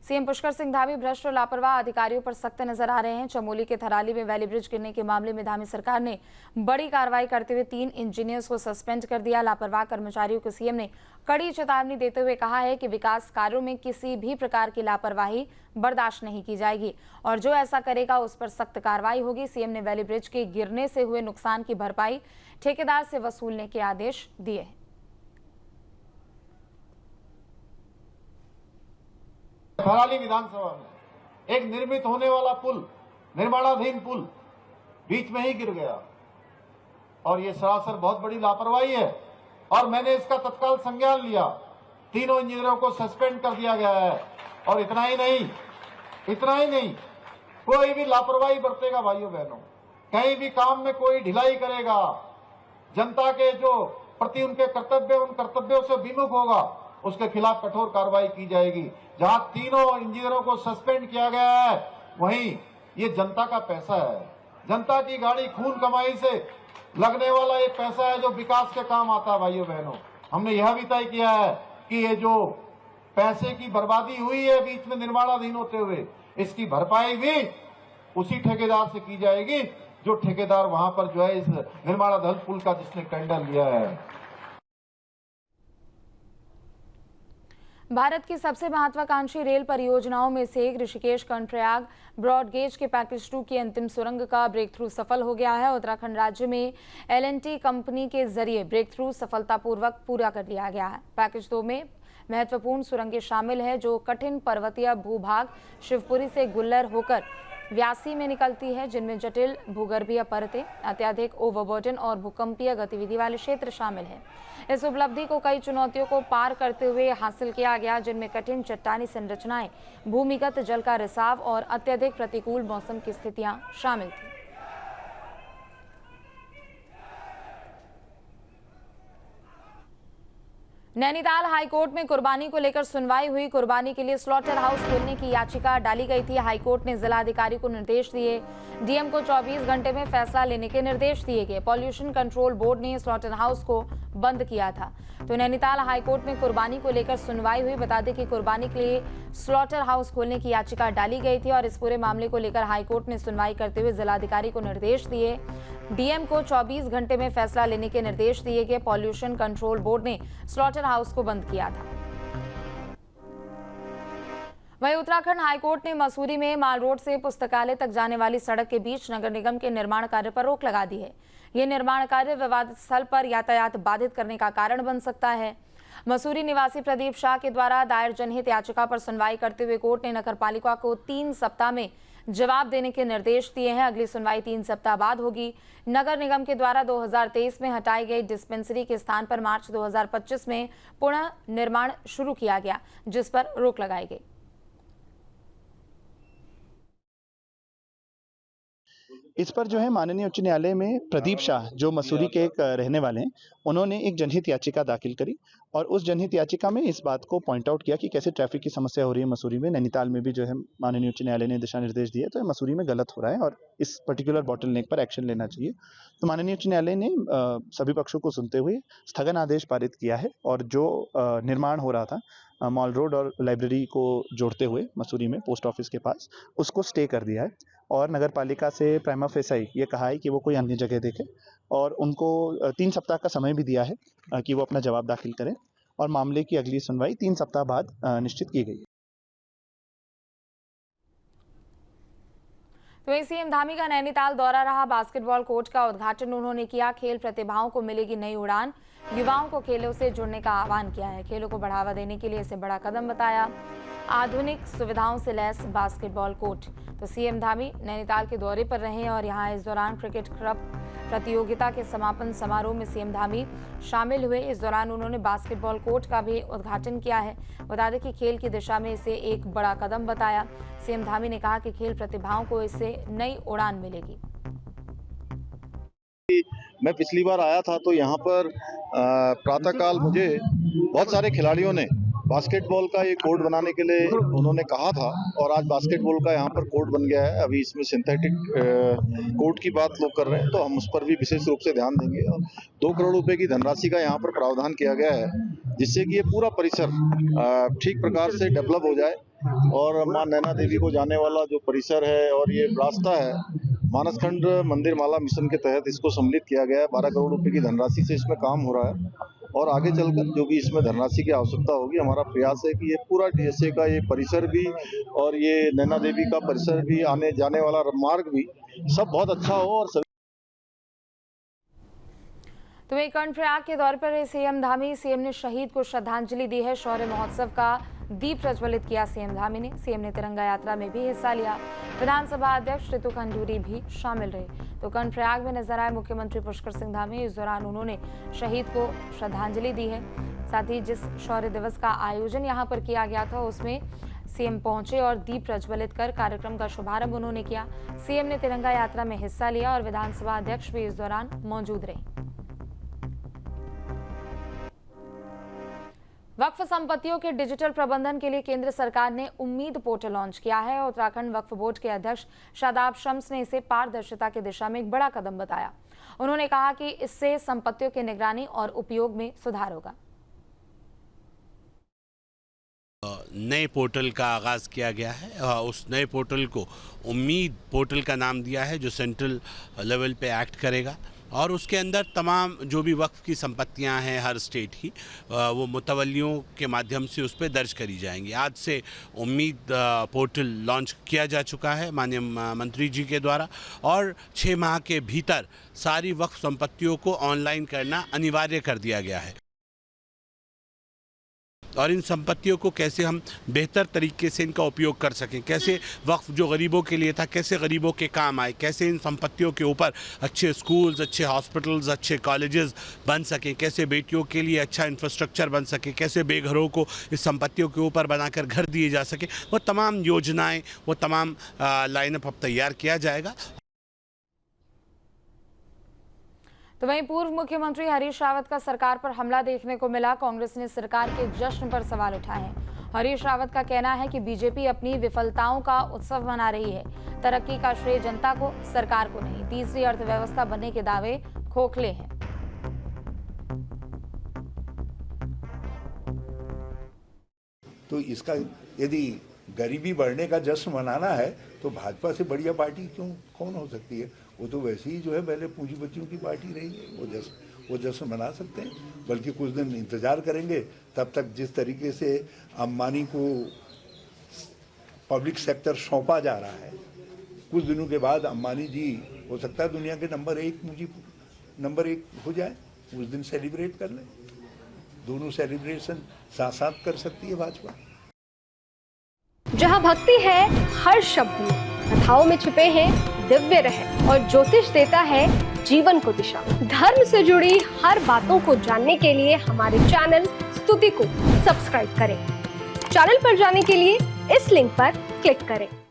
CM Pushkar Singh Dhami भ्रष्ट और लापरवाह अधिकारियों पर सख्त नजर आ रहे हैं। चमोली के थराली में वैली ब्रिज गिरने के मामले में धामी सरकार ने बड़ी कार्रवाई करते हुए 3 इंजीनियर्स को सस्पेंड कर दिया। लापरवाह कर्मचारियों को सीएम ने कड़ी चेतावनी देते हुए कहा है कि विकास कार्यों में किसी भी प्रकार की लापरवाही बर्दाश्त नहीं की जाएगी और जो ऐसा करेगा उस पर सख्त कार्रवाई होगी। सीएम ने वैली ब्रिज के गिरने से हुए नुकसान की भरपाई ठेकेदार से वसूलने के आदेश दिए हैं। थराली विधानसभा में एक निर्मित होने वाला पुल, निर्माणाधीन पुल बीच में ही गिर गया और ये सरासर बहुत बड़ी लापरवाही है और मैंने इसका तत्काल संज्ञान लिया। तीनों इंजीनियरों को सस्पेंड कर दिया गया है और इतना ही नहीं, कोई भी लापरवाही बरतेगा भाइयों बहनों, कहीं भी काम में कोई ढिलाई करेगा, जनता के जो प्रति उनके कर्तव्य उन कर्तव्यों से विमुख होगा, उसके खिलाफ कठोर कार्रवाई की जाएगी। जहां तीनों इंजीनियरों को सस्पेंड किया गया है, वहीं ये जनता का पैसा है, जनता की गाड़ी खून कमाई से लगने वाला ये पैसा है जो विकास के काम आता है। भाइयों बहनों, हमने यह भी तय किया है कि ये जो पैसे की बर्बादी हुई है बीच में निर्माणाधीन होते हुए, इसकी भरपाई भी उसी ठेकेदार से की जाएगी जो ठेकेदार वहां पर जो है इस निर्माणाधीन पुल का जिसने टेंडर लिया है। भारत की सबसे महत्वाकांक्षी रेल परियोजनाओं में से एक ऋषिकेश कर्णप्रयाग ब्रॉडगेज के पैकेज 2 की अंतिम सुरंग का ब्रेक थ्रू सफल हो गया है। उत्तराखंड राज्य में L&T कंपनी के जरिए ब्रेक थ्रू सफलतापूर्वक पूरा कर लिया गया है। पैकेज 2 में महत्वपूर्ण सुरंगें शामिल है जो कठिन पर्वतीय भूभाग शिवपुरी से गुल्लर होकर व्यासी में निकलती है, जिनमें जटिल भूगर्भीय परतें, अत्यधिक ओवरबर्डन और भूकंपीय गतिविधि वाले क्षेत्र शामिल हैं। इस उपलब्धि को कई चुनौतियों को पार करते हुए हासिल किया गया, जिनमें कठिन चट्टानी संरचनाएं, भूमिगत जल का रिसाव और अत्यधिक प्रतिकूल मौसम की स्थितियां शामिल थी। नैनीताल हाईकोर्ट में कुर्बानी को लेकर सुनवाई हुई। कुर्बानी के लिए स्लॉटर हाउस खोलने की याचिका डाली गई थी। हाईकोर्ट ने जिलाधिकारी को निर्देश दिए। डीएम को 24 घंटे में फैसला लेने के निर्देश दिए गए। पॉल्यूशन कंट्रोल बोर्ड ने स्लॉटर हाउस को बंद किया था। तो नैनीताल हाईकोर्ट में कुर्बानी को लेकर सुनवाई हुई। बता दें कि कुर्बानी के लिए स्लॉटर हाउस खोलने की याचिका डाली गई थी और इस पूरे मामले को लेकर हाईकोर्ट ने सुनवाई करते हुए जिलाधिकारी को निर्देश दिए। डीएम को 24 घंटे में फैसला लेने के निर्देश दिए गए। पॉल्यूशन कंट्रोल बोर्ड ने स्लॉटर हाउस को बंद किया था। वहीं उत्तराखंड हाईकोर्ट ने मसूरी में माल रोड से पुस्तकालय तक जाने वाली सड़क के बीच नगर निगम के निर्माण कार्य पर रोक लगा दी है। ये निर्माण कार्य विवादित स्थल पर यातायात बाधित करने का कारण बन सकता है। मसूरी निवासी प्रदीप शाह के द्वारा दायर जनहित याचिका पर सुनवाई करते हुए कोर्ट ने नगरपालिका को 3 सप्ताह में जवाब देने के निर्देश दिए हैं। अगली सुनवाई 3 सप्ताह बाद होगी। नगर निगम के द्वारा 2023 में हटाई गई डिस्पेंसरी के स्थान पर मार्च 2025 में पुनः निर्माण शुरू किया गया, जिस पर रोक लगाई गई। इस पर जो है माननीय उच्च न्यायालय में प्रदीप शाह जो मसूरी के एक रहने वाले हैं, उन्होंने एक जनहित याचिका दाखिल करी और उस जनहित याचिका में इस बात को पॉइंट आउट किया कि कैसे ट्रैफिक की समस्या हो रही है मसूरी में। नैनीताल में भी जो है माननीय उच्च न्यायालय ने दिशा निर्देश दिए, तो मसूरी में गलत हो रहा है और इस पर्टिकुलर बॉटलनेक पर एक्शन लेना चाहिए। तो माननीय उच्च न्यायालय ने सभी पक्षों को सुनते हुए स्थगन आदेश पारित किया है और जो निर्माण हो रहा था मॉल रोड और लाइब्रेरी को जोड़ते हुए मसूरी में पोस्ट ऑफिस के पास, उसको स्टे कर दिया है और नगर पालिका से प्राइमा फेसाई ये कहा है कि वो कोई अन्य जगह देखे और उनको 3 सप्ताह का समय भी दिया है कि वो अपना जवाब दाखिल करें और मामले की अगली सुनवाई 3 सप्ताह बाद निश्चित की गई है। तो सीएम धामी का नैनीताल दौरा रहा। बास्केटबॉल कोर्ट का उद्घाटन उन्होंने किया। खेल प्रतिभाओं को मिलेगी नई उड़ान, युवाओं को खेलों से जुड़ने का आह्वान किया है। खेलों को बढ़ावा देने के लिए इसे बड़ा कदम बताया। आधुनिक सुविधाओं से लैस बास्केटबॉल कोर्ट। तो सीएम धामी नैनीताल के दौरे पर रहे और यहां इस दौरान क्रिकेट कप प्रतियोगिता के समापन समारोह में सीएम धामी शामिल हुए। इस दौरान उन्होंने बास्केटबॉल कोर्ट का भी उद्घाटन किया है। बता दें कि खेल की दिशा में इसे एक बड़ा कदम बताया। सीएम धामी ने कहा कि खेल प्रतिभाओं को इससे नई उड़ान मिलेगी। मैं पिछली बार आया था तो यहाँ पर प्रातःकाल मुझे बहुत सारे खिलाड़ियों ने बास्केटबॉल का ये कोर्ट बनाने के लिए उन्होंने कहा था और आज बास्केटबॉल का यहाँ पर कोर्ट बन गया है। अभी इसमें सिंथेटिक कोर्ट की बात लोग कर रहे हैं तो हम उस पर भी विशेष रूप से ध्यान देंगे। 2 करोड़ रुपए की धनराशि का यहाँ पर प्रावधान किया गया है जिससे कि ये पूरा परिसर ठीक प्रकार से डेवलप हो जाए और मां नैना देवी को जाने वाला जो परिसर है और ये रास्ता है, मानसखंड मंदिर माला मिशन के तहत इसको सम्मिलित किया गया है। 12 करोड़ रुपए की धनराशि से इसमें काम हो रहा है और आगे चलकर जो भी इसमें धनराशि की आवश्यकता होगी, हमारा प्रयास है कि ये पूरा डीएसए का ये परिसर भी और ये नैना देवी का परिसर भी, आने जाने वाला मार्ग भी सब बहुत अच्छा हो। और तो वहीं कर्णप्रयाग के दौर पर सीएम धामी, सीएम ने शहीद को श्रद्धांजलि दी है। शौर्य महोत्सव का दीप प्रज्वलित किया सीएम धामी ने। सीएम ने तिरंगा यात्रा में भी हिस्सा लिया। विधानसभा अध्यक्ष रितु खंडूरी भी शामिल रहे। तो कर्णप्रयाग में नजर आए मुख्यमंत्री पुष्कर सिंह धामी। इस दौरान उन्होंने शहीद को श्रद्धांजलि दी है। साथ ही जिस शौर्य दिवस का आयोजन यहाँ पर किया गया था उसमें सीएम पहुंचे और दीप प्रज्वलित कर कार्यक्रम का शुभारंभ उन्होंने किया। सीएम ने तिरंगा यात्रा में हिस्सा लिया और विधानसभा अध्यक्ष भी इस दौरान मौजूद रहे। वक्फ संपत्तियों के डिजिटल प्रबंधन के लिए केंद्र सरकार ने उम्मीद पोर्टल लॉन्च किया है। उत्तराखंड वक्फ बोर्ड के अध्यक्ष शादाब शम्स ने इसे पारदर्शिता की दिशा में एक बड़ा कदम बताया। उन्होंने कहा कि इससे संपत्तियों की निगरानी और उपयोग में सुधार होगा। नए पोर्टल का आगाज़ किया गया है। उस नए पोर्टल को उम्मीद पोर्टल का नाम दिया है, जो सेंट्रल लेवल पे एक्ट करेगा और उसके अंदर तमाम जो भी वक्फ की संपत्तियां हैं हर स्टेट की, वो मुतवल्लियों के माध्यम से उस पर दर्ज करी जाएंगी। आज से उम्मीद पोर्टल लॉन्च किया जा चुका है माननीय मंत्री जी के द्वारा और 6 माह के भीतर सारी वक्फ संपत्तियों को ऑनलाइन करना अनिवार्य कर दिया गया है। और इन संपत्तियों को कैसे हम बेहतर तरीके से इनका उपयोग कर सकें, कैसे वक्फ जो गरीबों के लिए था कैसे गरीबों के काम आए, कैसे इन संपत्तियों के ऊपर अच्छे स्कूल्स, अच्छे हॉस्पिटल्स, अच्छे कॉलेजेस बन सकें, कैसे बेटियों के लिए अच्छा इंफ्रास्ट्रक्चर बन सके, कैसे बेघरों को इस संपत्तियों के ऊपर बनाकर घर दिए जा सके, वो तमाम योजनाएँ, वो तमाम लाइनअप अब तैयार किया जाएगा। तो वहीं पूर्व मुख्यमंत्री हरीश रावत का सरकार पर हमला देखने को मिला। कांग्रेस ने सरकार के जश्न पर सवाल उठाए हैं। हरीश रावत का कहना है कि बीजेपी अपनी विफलताओं का उत्सव मना रही है। तरक्की का श्रेय जनता को, सरकार को नहीं। तीसरी अर्थव्यवस्था बनने के दावे खोखले हैं। तो इसका यदि गरीबी बढ़ने का जश्न मनाना है तो भाजपा से बढ़िया पार्टी कौन हो सकती है। वो तो वैसे ही जो है पहले पूंजीपतियों की पार्टी रही है, वो जश्न मना सकते हैं। बल्कि कुछ दिन इंतजार करेंगे, तब तक जिस तरीके से अंबानी को पब्लिक सेक्टर सौंपा जा रहा है, कुछ दिनों के बाद अंबानी जी हो सकता है दुनिया के नंबर एक हो जाए। उस दिन सेलिब्रेट कर लें। दोनों सेलिब्रेशन साथ साथ कर सकती है भाजपा। जहाँ भक्ति है हर शब्द में, कथाओं में छुपे हैं दिव्य रहस्य और ज्योतिष देता है जीवन को दिशा। धर्म से जुड़ी हर बातों को जानने के लिए हमारे चैनल स्तुति को सब्सक्राइब करें। चैनल पर जाने के लिए इस लिंक पर क्लिक करें।